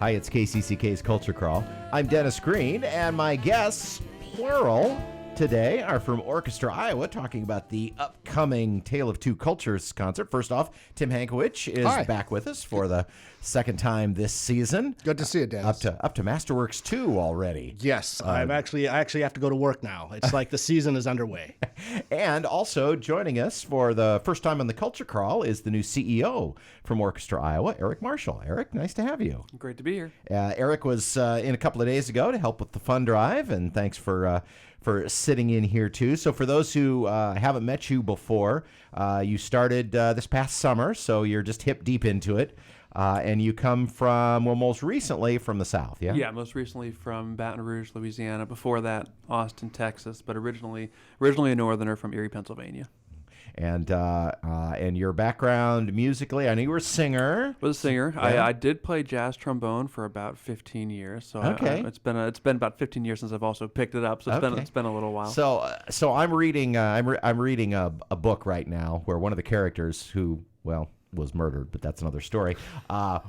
Hi, it's KCCK's Culture Crawl. I'm Dennis Green, and my guests, plural, today are from Orchestra Iowa, talking about the upcoming Tale of Two Cultures concert. First off, Tim Hankewich is back with us for the second time this season. Good to see you, Dennis. Up to Masterworks II already. Yes, I actually have to go to work now. It's like the season is underway. And also joining us for the first time on the Culture Crawl is the new CEO from Orchestra Iowa, Eric Marshall. Eric, nice to have you. Great to be here. Eric was in a couple of days ago to help with the fund drive, and thanks for sitting in here too. So for those who haven't met you before, you started this past summer, so you're just hip deep into it. And you come from, well, most recently from the South, yeah? Yeah, most recently from Baton Rouge, Louisiana. Before that, Austin, Texas, but originally a Northerner from Erie, Pennsylvania. And your background musically, I know you were a singer. I was a singer. Yeah. I did play jazz trombone for about 15 years. So okay. It's been about 15 years since I've also picked it up. So it's been a little while. So I'm reading I'm reading a book right now where one of the characters who, well, was murdered, but that's another story,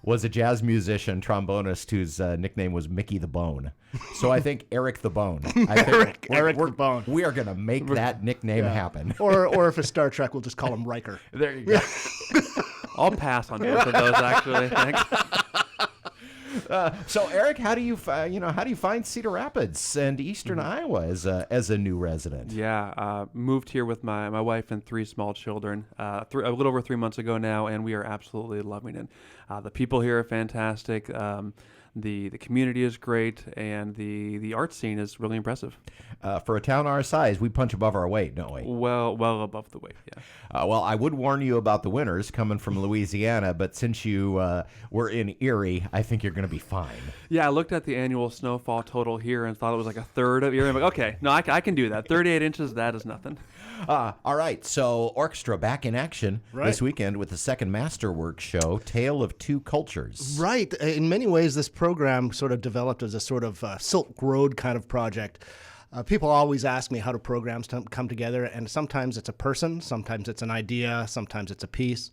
was a jazz musician, trombonist, whose nickname was Mickey the Bone. So I think Eric the Bone. Eric the Bone. We are going to make that nickname happen. Or if it's Star Trek, we'll just call him Riker. There you go. I'll pass on both of those, actually. Thanks. So Eric, how do you find Cedar Rapids and Eastern Iowa as a new resident? Yeah, moved here with my wife and three small children a little over 3 months ago now, and we are absolutely loving it. The people here are fantastic. The community is great, and the art scene is really impressive. For a town our size, we punch above our weight, don't we? Well above the weight, yeah. Well, I would warn you about the winters coming from Louisiana, but since you were in Erie, I think you're going to be fine. Yeah, I looked at the annual snowfall total here and thought it was like a third of Erie. I'm like, okay, no, I can do that. 38 inches, that is nothing. All right, so Orchestra back in action this weekend with the second Masterwork show, Tale of Two Cultures. Right. In many ways, this program sort of developed as a sort of Silk Road kind of project. People always ask me how do programs come together, and sometimes it's a person, sometimes it's an idea, sometimes it's a piece.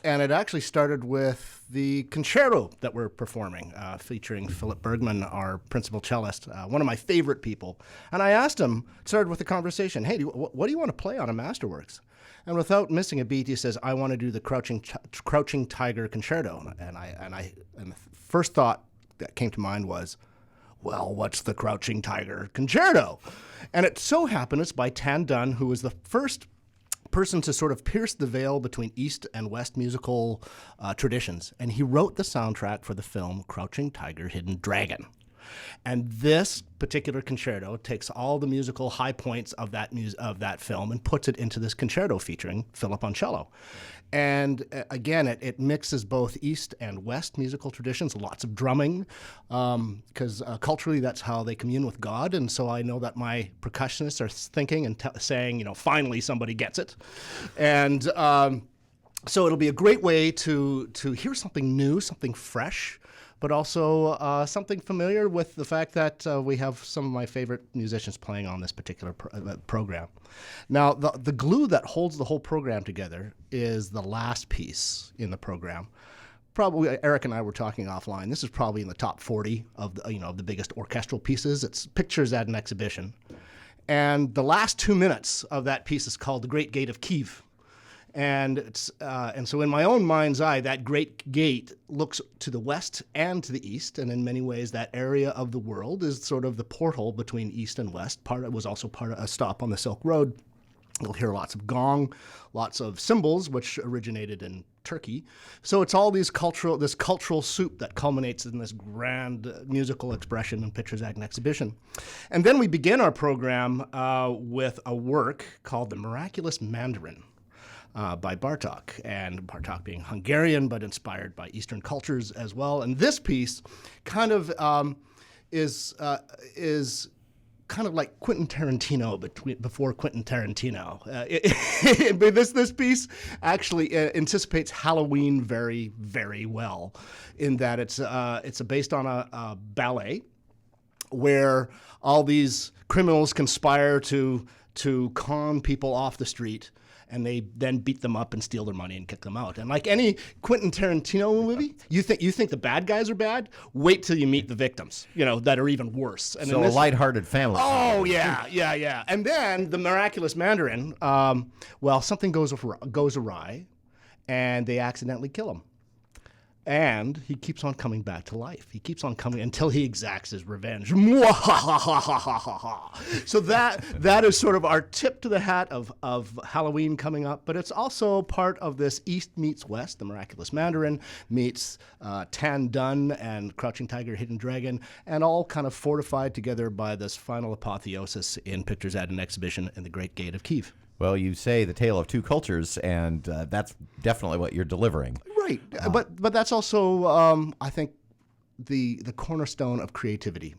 And it actually started with the concerto that we're performing, featuring Philip Bergman, our principal cellist, one of my favorite people. And I asked him, started with a conversation, hey, what do you want to play on a Masterworks? And without missing a beat, he says, I want to do the Crouching Tiger Concerto. And the first thought that came to mind was, well, what's the Crouching Tiger Concerto? And it so happened it's by Tan Dunn, who was the first person to sort of pierce the veil between East and West musical traditions. And he wrote the soundtrack for the film Crouching Tiger, Hidden Dragon. And this particular concerto takes all the musical high points of that film and puts it into this concerto featuring Philip on cello. And again, it mixes both East and West musical traditions, lots of drumming, because culturally that's how they commune with God. And so I know that my percussionists are thinking and saying, finally somebody gets it. And so it'll be a great way to hear something new, something fresh, but also something familiar with the fact that we have some of my favorite musicians playing on this particular program. Now, the glue that holds the whole program together is the last piece in the program. Probably, Eric and I were talking offline. This is probably in the top 40 of the biggest orchestral pieces. It's Pictures at an Exhibition. And the last 2 minutes of that piece is called The Great Gate of Kiev. And so in my own mind's eye, that great gate looks to the west and to the east, and in many ways that area of the world is sort of the portal between east and west. It was also part of a stop on the Silk Road. You'll hear lots of gong, lots of cymbals, which originated in Turkey. So it's all this cultural soup that culminates in this grand musical expression in Pictures at an Exhibition. And then we begin our program with a work called The Miraculous Mandarin, by Bartók, and Bartók being Hungarian but inspired by Eastern cultures as well. And this piece kind of is kind of like Quentin Tarantino before Quentin Tarantino. This piece actually anticipates Halloween very, very well, in that it's based on a ballet where all these criminals conspire to con people off the street. and they then beat them up and steal their money and kick them out. And like any Quentin Tarantino movie, you think the bad guys are bad? Wait till you meet the victims, that are even worse. And so a lighthearted family. Oh, yeah. And then the miraculous Mandarin, something goes awry, and they accidentally kill him. And he keeps on coming back to life. He keeps on coming until he exacts his revenge. Moo-Wa-Ha-Ha-Ha. So that is sort of our tip to the hat of Halloween coming up. But it's also part of this East meets West. The Miraculous Mandarin meets Tan Dun and Crouching Tiger, Hidden Dragon, and all kind of fortified together by this final apotheosis in Pictures at an Exhibition in the Great Gate of Kiev. Well, you say the tale of two cultures, and that's definitely what you're delivering. Right, but that's also, I think, the cornerstone of creativity.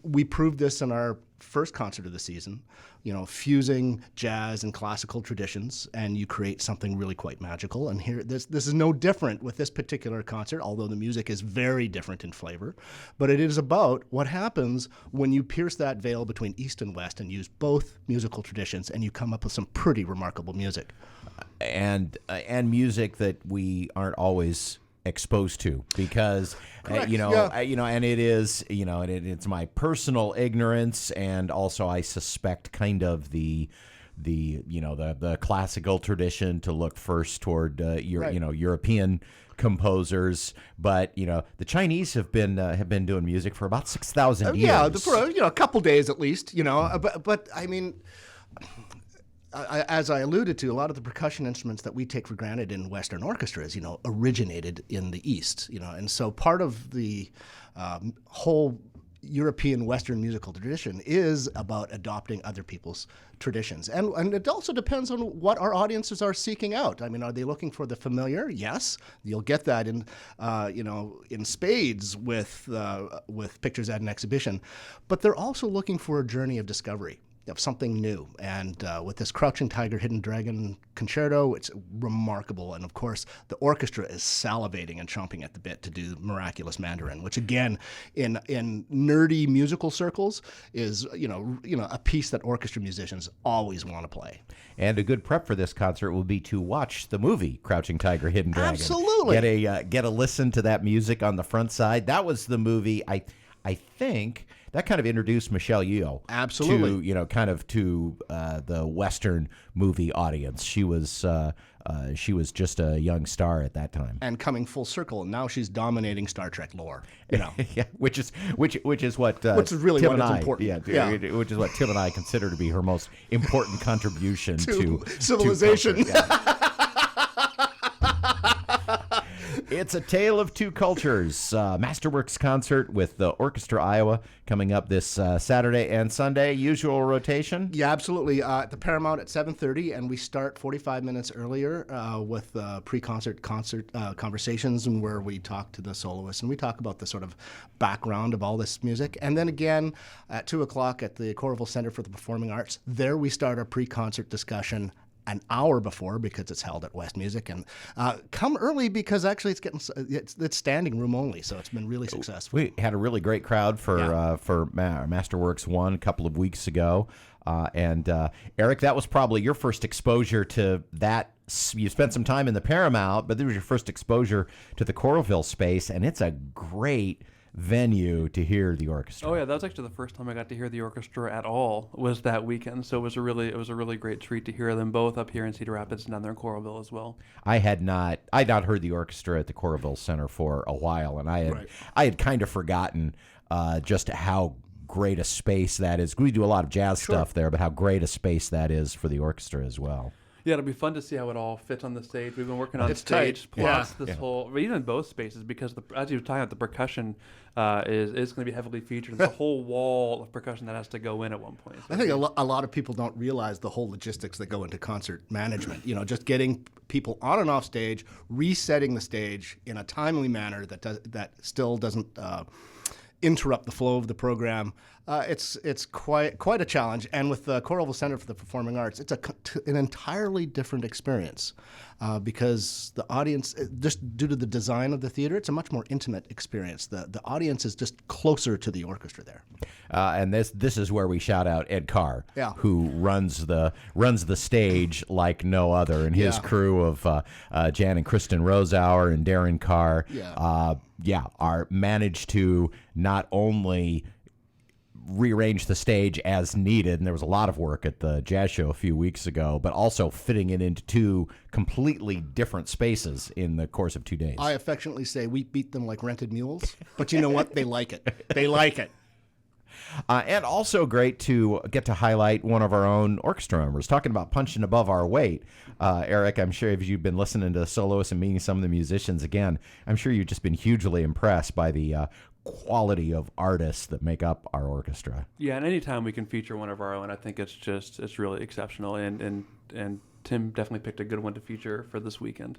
We proved this in our first concert of the season, fusing jazz and classical traditions, and you create something really quite magical. And here, this is no different with this particular concert, although the music is very different in flavor. But it is about what happens when you pierce that veil between East and West and use both musical traditions, and you come up with some pretty remarkable music. And music that we aren't always exposed to, because and it is it's my personal ignorance, and also I suspect kind of the classical tradition to look first toward European composers, but the Chinese have been doing music for about 6,000 years. For a couple days at least, but I mean, as I alluded to, a lot of the percussion instruments that we take for granted in Western orchestras, originated in the East, and so part of the whole European Western musical tradition is about adopting other people's traditions. And it also depends on what our audiences are seeking out. I mean, are they looking for the familiar? Yes, you'll get that in spades with Pictures at an Exhibition, but they're also looking for a journey of discovery, of something new. And with this Crouching Tiger, Hidden Dragon concerto, it's remarkable. And of course, the orchestra is salivating and chomping at the bit to do Miraculous Mandarin, which again, in nerdy musical circles, is a piece that orchestra musicians always want to play. And a good prep for this concert will be to watch the movie Crouching Tiger, Hidden Dragon. Absolutely. Get a listen to that music on the front side. That was the movie I think that kind of introduced Michelle Yeoh. Absolutely. To the Western movie audience. She was just a young star at that time. And coming full circle, now she's dominating Star Trek lore. Yeah, which is what which is really Tim what and is I, important. Which is what Tim and I consider to be her most important contribution to civilization. It's a tale of two cultures. Masterworks concert with the Orchestra Iowa coming up this Saturday and Sunday. Usual rotation? Yeah, absolutely. At the Paramount at 7:30, and we start 45 minutes earlier with pre-concert conversations, and where we talk to the soloists and we talk about the sort of background of all this music. And then again at 2 o'clock at the Coralville Center for the Performing Arts. There we start our pre-concert discussion an hour before, because it's held at West Music. And come early, because actually it's standing room only, so it's been really successful. We had a really great crowd for Masterworks I a couple of weeks ago. And Eric, that was probably your first exposure to that. You spent some time in the Paramount, but this was your first exposure to the Coralville space, and it's a great venue to hear the orchestra. Oh yeah, that was actually the first time I got to hear the orchestra at all, was that weekend. So it was a really great treat to hear them both up here in Cedar Rapids and down there in Coralville as well. I had not heard the orchestra at the Coralville Center for a while, and I had kind of forgotten just how great a space that is. We do a lot of jazz stuff there, but how great a space that is for the orchestra as well. Yeah, it'll be fun to see how it all fits on the stage. We've been working on It's stage, tight. plus this whole, even in both spaces, because as you were talking about, the percussion is going to be heavily featured. There's a whole wall of percussion that has to go in at one point. So I think a lot of people don't realize the whole logistics that go into concert management. Just getting people on and off stage, resetting the stage in a timely manner that still doesn't interrupt the flow of the program. It's quite a challenge. And with the Coralville Center for the Performing Arts, it's an entirely different experience because the audience, just due to the design of the theater, it's a much more intimate experience. The audience is just closer to the orchestra there. And this is where we shout out Ed Carr, Yeah. who runs the stage like no other, and his Yeah. crew of Jan and Kristen Rosauer and Darren Carr, are managed to not only rearrange the stage as needed, and there was a lot of work at the jazz show a few weeks ago, but also fitting it into two completely different spaces in the course of 2 days. I affectionately say we beat them like rented mules, but you know what? They like it. They like it. And also great to get to highlight one of our own orchestra members. Talking about punching above our weight, Eric, I'm sure if you've been listening to soloists and meeting some of the musicians again, I'm sure you've just been hugely impressed by the quality of artists that make up our orchestra. Yeah, and anytime we can feature one of our own, I think it's really exceptional. And Tim definitely picked a good one to feature for this weekend.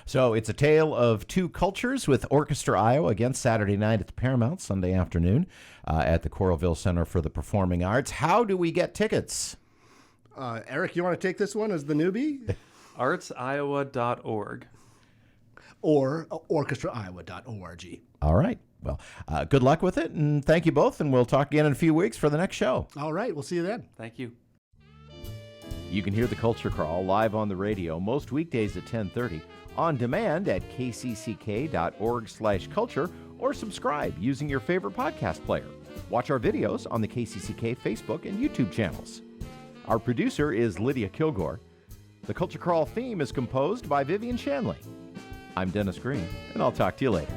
So it's a tale of two cultures with Orchestra Iowa again Saturday night at the Paramount, Sunday afternoon at the Coralville Center for the Performing Arts. How do we get tickets? Eric, you want to take this one as the newbie? artsiowa.org. Or orchestraiowa.org. All right. Well, good luck with it, and thank you both, and we'll talk again in a few weeks for the next show. All right, we'll see you then. Thank you. You can hear the Culture Crawl live on the radio most weekdays at 10:30, on demand at kcck.org/culture, or subscribe using your favorite podcast player. Watch our videos on the KCCK Facebook and YouTube channels. Our producer is Lydia Kilgore. The Culture Crawl theme is composed by Vivian Shanley. I'm Dennis Green, and I'll talk to you later.